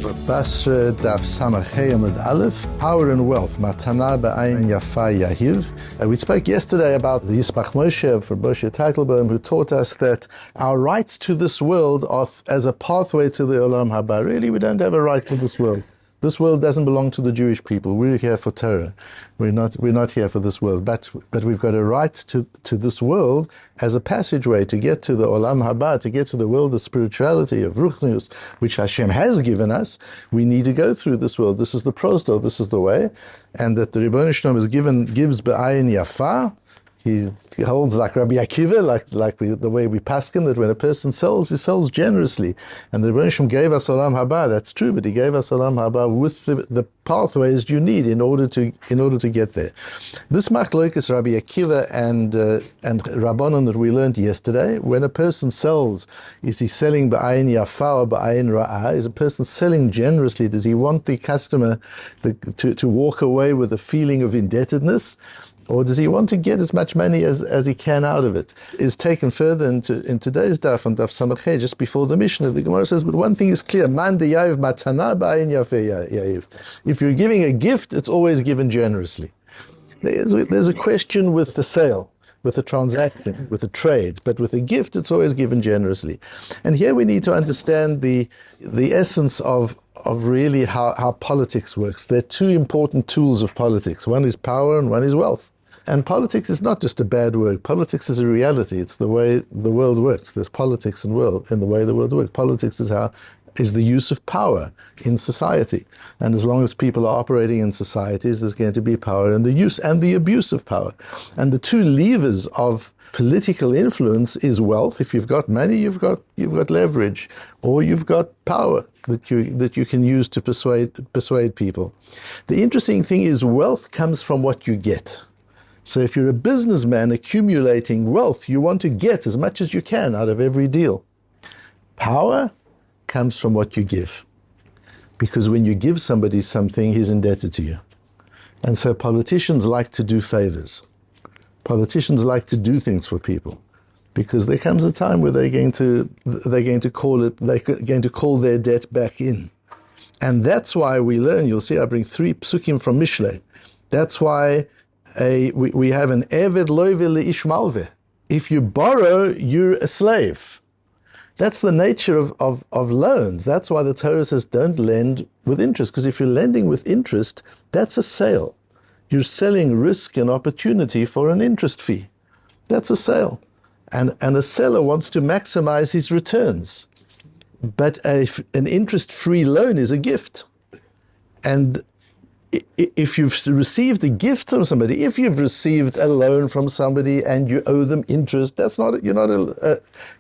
Bava Batra, Daf Yomi Bava Batra, Power and Wealth, Matna, בעין, Yehib. We spoke yesterday about the Yismach Moshe for Moshe Teitelbaum, who taught us that our rights to this world are as a pathway to the Olam Haba. Really, we don't have a right to this world. This world doesn't belong to the Jewish people. We're here for Torah. We're not here for this world. But we've got a right to this world as a passageway to get to the Olam Haba, to get to the world of spirituality, of Ruchnius, which Hashem has given us. We need to go through this world. This is the prosdol, this is the way. And that the Rebbeinu Shalom gives Ba'in Yafa. He holds like Rabbi Akiva, like the way we paskin, that when a person sells, he sells generously. And the Rebbeinu Shalom gave us Olam Haba, that's true, but he gave us Olam Haba with the pathways you need in order to get there. This machlokes Rabbi Akiva and Rabbanon that we learned yesterday, when a person sells, is he selling Ba'ayin Yafa or Ba'ayin Ra'ah? Is a person selling generously? Does he want the customer to walk away with a feeling of indebtedness? Or does he want to get as much money as he can out of it? Is taken further in today's daf, on Daf Samachay, just before the Mishnah. The Gemara says, but one thing is clear, man de Yahyiv matana ba'in Yahyiv. If you're giving a gift, it's always given generously. There's a question with the sale, with the transaction, with the trade, but with a gift, it's always given generously. And here we need to understand the essence of really how politics works. There are two important tools of politics. One is power and one is wealth. And politics is not just a bad word. Politics is a reality. It's the way the world works. There's politics in the way the world works. Politics is the use of power in society. And as long as people are operating in societies, there's going to be power and the use and the abuse of power. And the two levers of political influence is wealth. If you've got money, you've got leverage, or you've got power that you can use to persuade people. The interesting thing is wealth comes from what you get. So if you're a businessman accumulating wealth, you want to get as much as you can out of every deal. Power comes from what you give. Because when you give somebody something, he's indebted to you. And so politicians like to do favors. Politicians like to do things for people, because there comes a time where they're going to call their debt back in. And that's why we learn, you'll see I bring 3 psukim from Mishlei. That's why we have an Eved Loive Leish Malveh. If you borrow, you're a slave. That's the nature of loans. That's why the Torah says don't lend with interest, because if you're lending with interest, that's a sale. You're selling risk and opportunity for an interest fee. That's a sale. And a seller wants to maximize his returns. But an interest-free loan is a gift. And if you've received a gift from somebody, if you've received a loan from somebody and you owe them interest, you're not an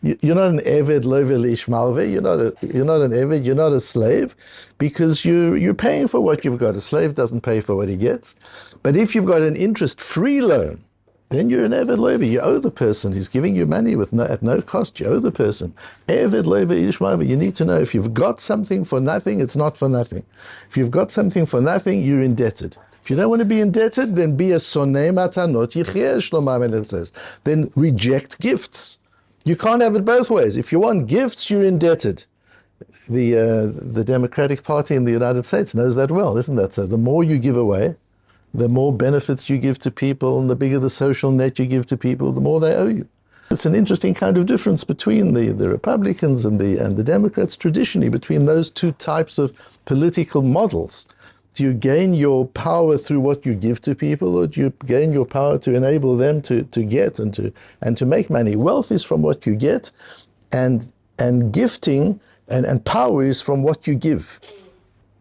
eved lovel ish malve. You're not an eved. You're not a slave, because you're paying for what you've got. A slave doesn't pay for what he gets. But if you've got an interest-free loan, then you're an eved lover. You owe the person. He's giving you money at no cost. You owe the person. Eved lover ish malve. You need to know if you've got something for nothing, it's not for nothing. If you've got something for nothing, you're indebted. If you don't want to be indebted, then be a sonei matanot yicheh, Shlomo HaMelech says. Then reject gifts. You can't have it both ways. If you want gifts, you're indebted. The Democratic Party in the United States knows that well, isn't that so? The more you give away, the more benefits you give to people, and the bigger the social net you give to people, the more they owe you. It's an interesting kind of difference between the Republicans and the Democrats traditionally, between those two types of political models. Do you gain your power through what you give to people, or do you gain your power to enable them to get and to make money? Wealth is from what you get, and gifting and power is from what you give.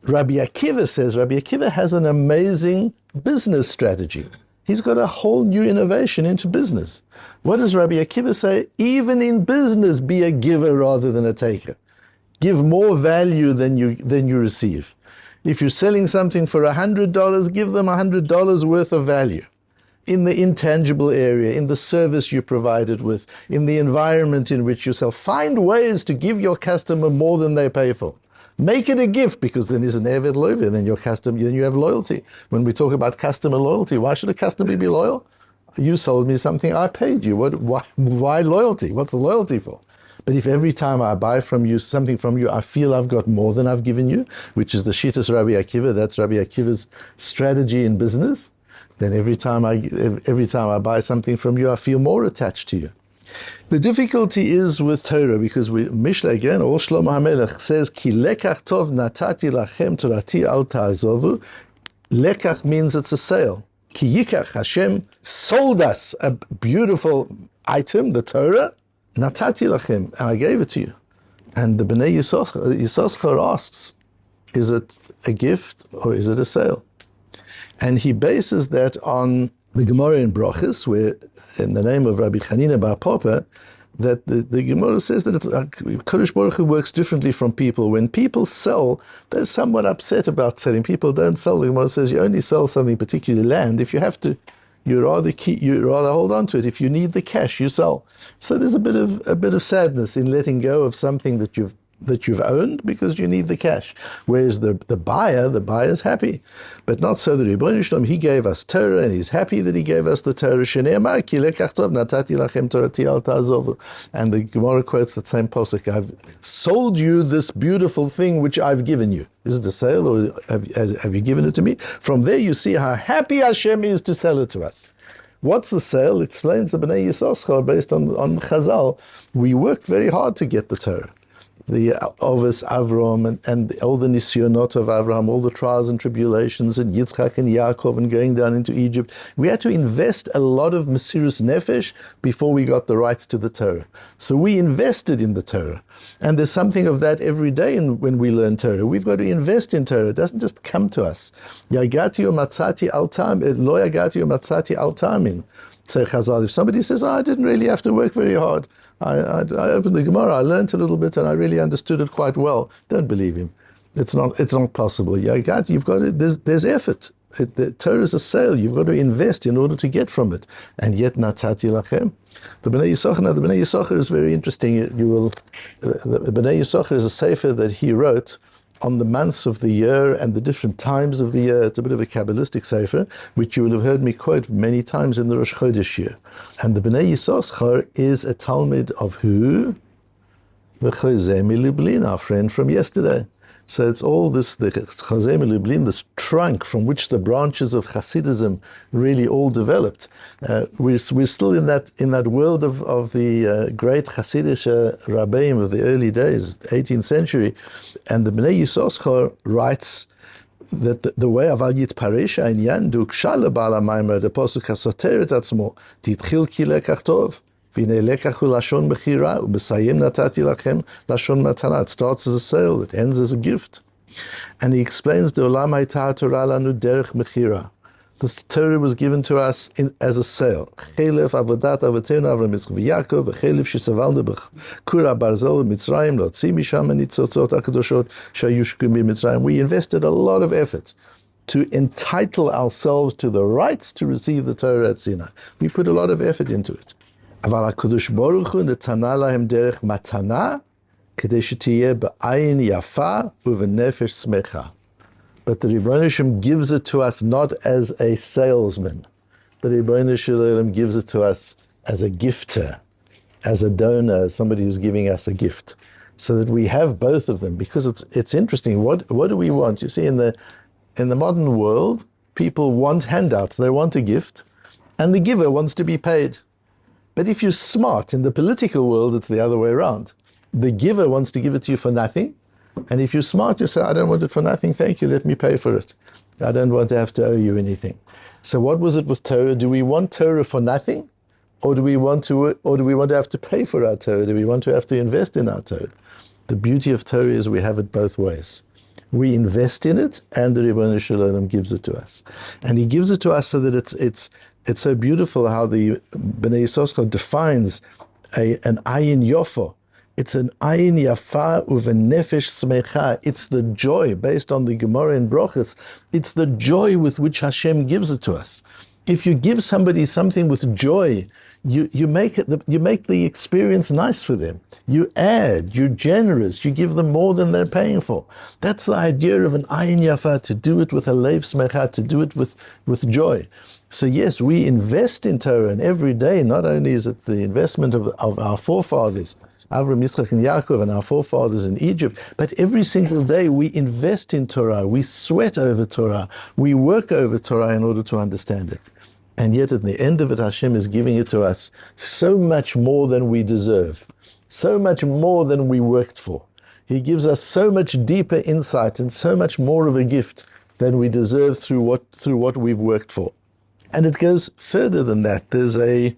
Rabbi Akiva has an amazing business strategy. He's got a whole new innovation into business. What does Rabbi Akiva say? Even in business, be a giver rather than a taker. Give more value than you receive. If you're selling something for $100, give them $100 worth of value. In the intangible area, in the service you provided with, in the environment in which you sell. Find ways to give your customer more than they pay for. Make it a gift, because then it's an eved loive, then you have loyalty. When we talk about customer loyalty, why should a customer be loyal? You sold me something, I paid you. Why loyalty? What's the loyalty for? But if every time I buy from you something from you, I feel I've got more than I've given you, which is the Shittas Rabbi Akiva, that's Rabbi Akiva's strategy in business, then every time I buy something from you, I feel more attached to you. The difficulty is with Torah, because Mishle again, or Shlomo HaMelech says, Ki lekach tov natati lachem torati al ta'azovu. Lekach means it's a sale. Ki yikach, Hashem sold us a beautiful item, the Torah, natati lachem, and I gave it to you. And the Bnei Yisachar asks, is it a gift or is it a sale? And he bases that on the Gemara in Brochus, where in the name of Rabbi Chanina Bar Papa, that the Gemara says that Kodesh Baruch Hu works differently from people. When people sell, they're somewhat upset about selling. People don't sell. The Gemara says you only sell something, particularly land, if you have to. You rather hold on to it. If you need the cash, you sell. So there's a bit of sadness in letting go of something that you've owned because you need the cash. Whereas the buyer's happy. But not so the Rebbeinu Shalom. He gave us Torah and he's happy that he gave us the Torah. Shneimar ki lekach tov natati lachem torati al ta'azovu. And the Gemara quotes that same posuk. I've sold you this beautiful thing which I've given you. Is it a sale or have you given it to me? From there you see how happy Hashem is to sell it to us. What's the sale? Explains the Bnei Yisachar based on Chazal. We worked very hard to get the Torah. The Ovis Avram and all the Nisyonot of Avraham, all the trials and tribulations, and Yitzchak and Yaakov, and going down into Egypt. We had to invest a lot of Mesirus Nefesh before we got the rights to the Torah. So we invested in the Torah. And there's something of that every day when we learn Torah. We've got to invest in Torah. It doesn't just come to us. Yagati o matzati al tamin, lo yagati o matzati al tamin. Say Chazal, if somebody says, I didn't really have to work very hard. I opened the Gemara, I learned a little bit, and I really understood it quite well. Don't believe him. It's not possible. You've got it. There's effort. The Torah is a sale. You've got to invest in order to get from it. And yet, natati lachem. The Bnei Yisachar is very interesting. The Bnei Yisachar is a sefer that he wrote on the months of the year and the different times of the year. It's a bit of a Kabbalistic sefer, which you will have heard me quote many times in the Rosh Chodesh year. And the Bnei Yisachar is a Talmud of who? The Choseh Lublin, our friend from yesterday. So it's all this, the Choseh Lublin, this trunk from which the branches of Hasidism really all developed. We're still in that world of the great Hasidic Rabbeim of the early days, 18th century. And the Bnei Yisachar writes that the way of Al Yitparesh Ha'inyan Duksha Leba'al HaMaimer, the Pasuk HaSoter et Atzmo, Titchil ki lekach tov. It starts as a sale, it ends as a gift. And he explains the Olam Hayta Torah lanu derech mechira. The Torah was given to us as a sale. Chelef avodat avotenu Avram Yitzchak v'Yaakov, v'chelef shesavalnu b'kura barzel Mitzrayim l'otzi misham hanitzot hakadoshot shayushku b'Mitzrayim. We invested a lot of effort to entitle ourselves to the rights to receive the Torah at Sinai. We put a lot of effort into it. אבל הקדוש ברוך הוא נתנה להם דרך מתנה כדי שתהיה בעין יפה ובנפש שמחה. But the Rebbeinu Shalom gives it to us not as a salesman. The Rebbeinu Shalom gives it to us as a gifter, as a donor, as somebody who's giving us a gift. So that we have both of them, because it's interesting. What do we want? You see, in the modern world, people want handouts. They want a gift, and the giver wants to be paid. But if you're smart, in the political world, it's the other way around. The giver wants to give it to you for nothing. And if you're smart, you say, I don't want it for nothing, thank you, let me pay for it. I don't want to have to owe you anything. So what was it with Torah? Do we want Torah for nothing? Or do we want to have to pay for our Torah? Do we want to have to invest in our Torah? The beauty of Torah is we have it both ways. We invest in it, and the Rebbeinu Shalom gives it to us. And he gives it to us so that it's so beautiful how the Bnei Yisachar defines an ayin yofo. It's an ayin yafa uvenefesh smecha. It's the joy, based on the Gemara in Brochus. It's the joy with which Hashem gives it to us. If you give somebody something with joy, you make the experience nice for them. You add, you're generous, you give them more than they're paying for. That's the idea of an ayin yafa, to do it with a leiv smecha, to do it with joy. So yes, we invest in Torah, and every day, not only is it the investment of our forefathers Avram, Yitzchak, and Yaakov, and our forefathers in Egypt. But every single day we invest in Torah, we sweat over Torah, we work over Torah in order to understand it. And yet at the end of it, Hashem is giving it to us so much more than we deserve, so much more than we worked for. He gives us so much deeper insight and so much more of a gift than we deserve through what we've worked for. And it goes further than that. There's a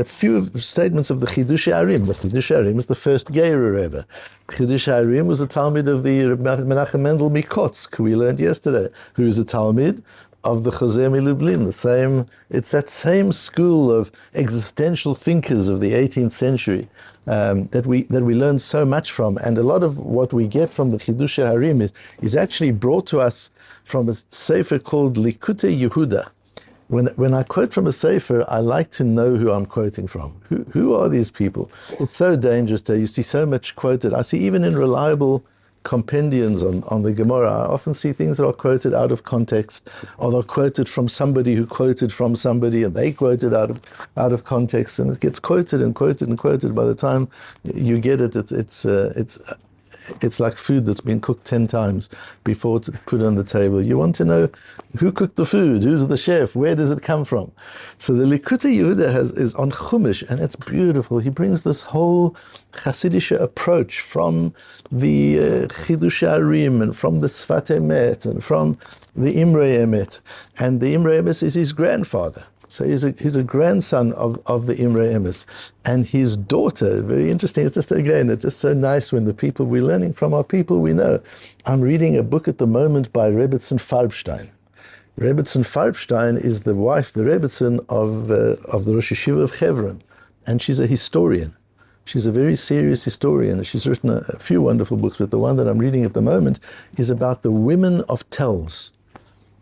few statements of the Chidush Harim. The Chidush Harim is the first Geirur ever. Chidush Harim was a Talmud of the Menachem Mendel Mikotsk, who we learned yesterday, who is a Talmud of the Chozeh Lublin. It's that same school of existential thinkers of the 18th century that we learn so much from. And a lot of what we get from the Chidush Harim is actually brought to us from a sefer called Likutei Yehuda. When I quote from a sefer, I like to know who I'm quoting from. Who are these people? It's so dangerous there. You see so much quoted. I see even in reliable compendiums on the Gemara, I often see things that are quoted out of context, or they're quoted from somebody who quoted from somebody, and they quoted out of context, and it gets quoted and quoted and quoted. By the time you get it, it's like food that's been cooked 10 times before it's put on the table. You want to know who cooked the food, who's the chef, where does it come from? So the Likutei Yehuda is on Chumash, and it's beautiful. He brings this whole Hasidic approach from the Chidush Harim and from the Sfat Emet and from the Imrei Emet. And the Imrei Emet is his grandfather. So he's a grandson of the Imrei Emes. And his daughter, very interesting, it's just so nice when the people we're learning from are people we know. I'm reading a book at the moment by Rebbetzin Farbstein. Rebbetzin Farbstein is the wife, the Rebbetzin of the Rosh Yeshiva of Hebron. And she's a historian. She's a very serious historian. She's written a few wonderful books, but the one that I'm reading at the moment is about the women of Telz.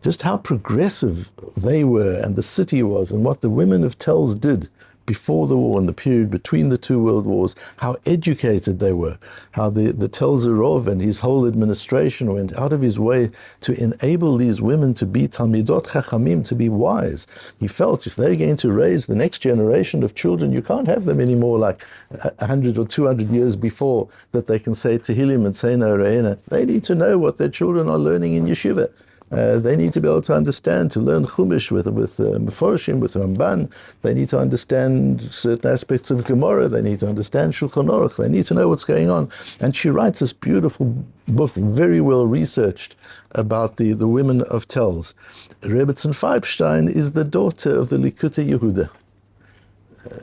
Just how progressive they were and the city was, and what the women of Telz did before the war and the period between the two world wars, how educated they were, how the Telzer Rov and his whole administration went out of his way to enable these women to be Talmidot Chachamim, to be wise. He felt if they're going to raise the next generation of children, you can't have them anymore like 100 or 200 years before, that they can say Tehillim and Seina Re'ena. They need to know what their children are learning in yeshiva. They need to be able to understand, to learn Chumash with Meforshim, with Ramban. They need to understand certain aspects of Gemara. They need to understand Shulchan Aruch. They need to know what's going on. And she writes this beautiful book, very well researched, about the women of Telz. Rebbetzin Farbstein is the daughter of the Likutei Yehuda,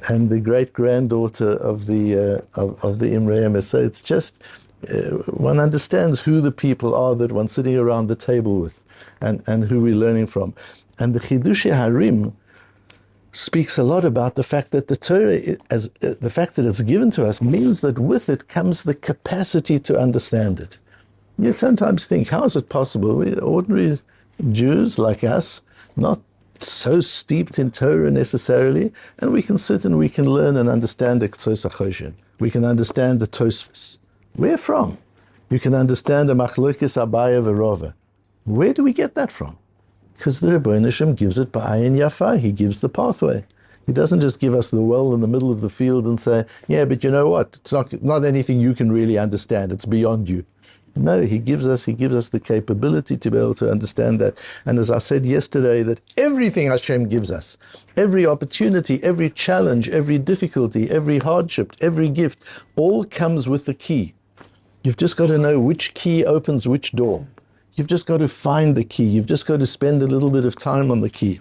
and the great-granddaughter of the Imrei Emes. So it's just, one understands who the people are that one's sitting around the table with, and who we're learning from. And the Chidush Harim speaks a lot about the fact that the Torah, the fact that it's given to us, means that with it comes the capacity to understand it. You sometimes think, how is it possible? We're ordinary Jews like us, not so steeped in Torah necessarily, and we can sit and we can learn and understand the K'tzos HaChoshen. We can understand the Tosfos. Where from? You can understand the Machlokes Abaye v'Rava. Where do we get that from? Because the Rebbeinu Shem gives it ba'ayin yafa. He gives the pathway. He doesn't just give us the well in the middle of the field and say, yeah, but you know what? It's not anything you can really understand. It's beyond you. No, he gives us the capability to be able to understand that. And as I said yesterday, that everything Hashem gives us, every opportunity, every challenge, every difficulty, every hardship, every gift, all comes with the key. You've just got to know which key opens which door. You've just got to find the key. You've just got to spend a little bit of time on the key.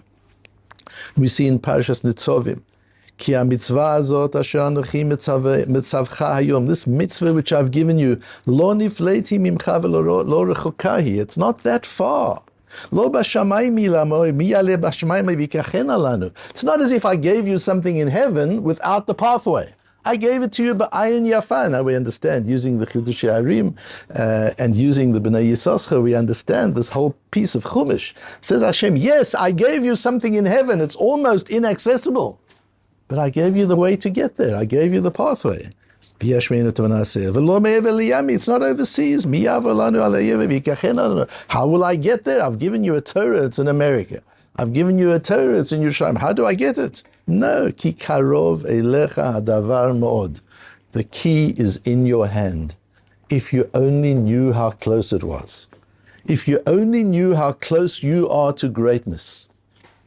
We see in Parashas Nitzovim, Ki ha-mitzvah azot asher anochi mitzavcha hayom. This mitzvah which I've given you, lo nifleiti mimcha v'lo rechokahi. It's not that far. Lo b'shamayim ilamo, mi yaleh b'shamayim v'yikachen alanu. It's not as if I gave you something in heaven without the pathway. I gave it to you ba'ayin yafa. Now we understand, using the Chidush Harim and using the Bnei Yisoscha, we understand this whole piece of Chumash. Says Hashem, yes, I gave you something in heaven. It's almost inaccessible. But I gave you the way to get there. I gave you the pathway. It's not overseas. How will I get there? I've given you a Torah, it's in America. I've given you a Torah, it's in Yerushalayim. How do I get it? No. Ki karov elecha hadavar mo'od. The key is in your hand. If you only knew how close it was. If you only knew how close you are to greatness.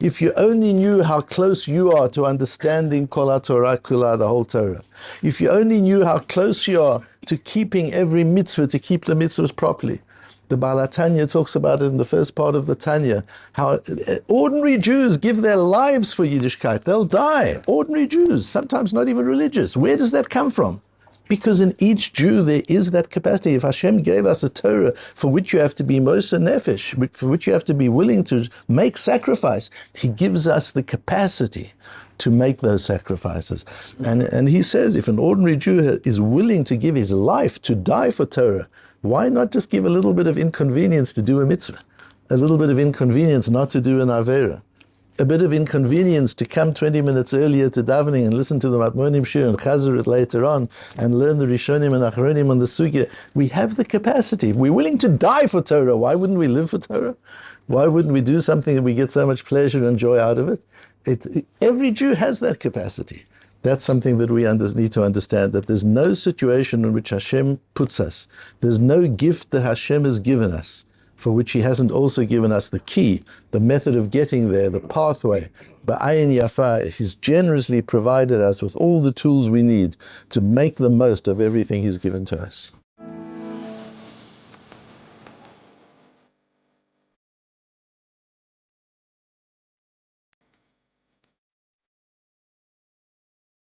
If you only knew how close you are to understanding Kol HaTorah Kula, the whole Torah. If you only knew how close you are to keeping every mitzvah, to keep the mitzvahs properly. The Baal Tanya talks about it in the first part of the Tanya, how ordinary Jews give their lives for Yiddishkeit. They'll die. Ordinary Jews, sometimes not even religious. Where does that come from? Because in each Jew there is that capacity. If Hashem gave us a Torah for which you have to be moser nefesh, for which you have to be willing to make sacrifice, He gives us the capacity to make those sacrifices. And He says, if an ordinary Jew is willing to give his life to die for Torah, why not just give a little bit of inconvenience to do a mitzvah? A little bit of inconvenience not to do an avera? A bit of inconvenience to come 20 minutes earlier to davening and listen to the Matmonim shir and chazer it later on and learn the Rishonim and Achronim on the sugya. We have the capacity. If we're willing to die for Torah, why wouldn't we live for Torah? Why wouldn't we do something that we get so much pleasure and joy out of it? Every Jew has that capacity. That's something that we need to understand, that there's no situation in which Hashem puts us. There's no gift that Hashem has given us for which He hasn't also given us the key, the method of getting there, the pathway. Ba'in yafa, He's generously provided us with all the tools we need to make the most of everything He's given to us.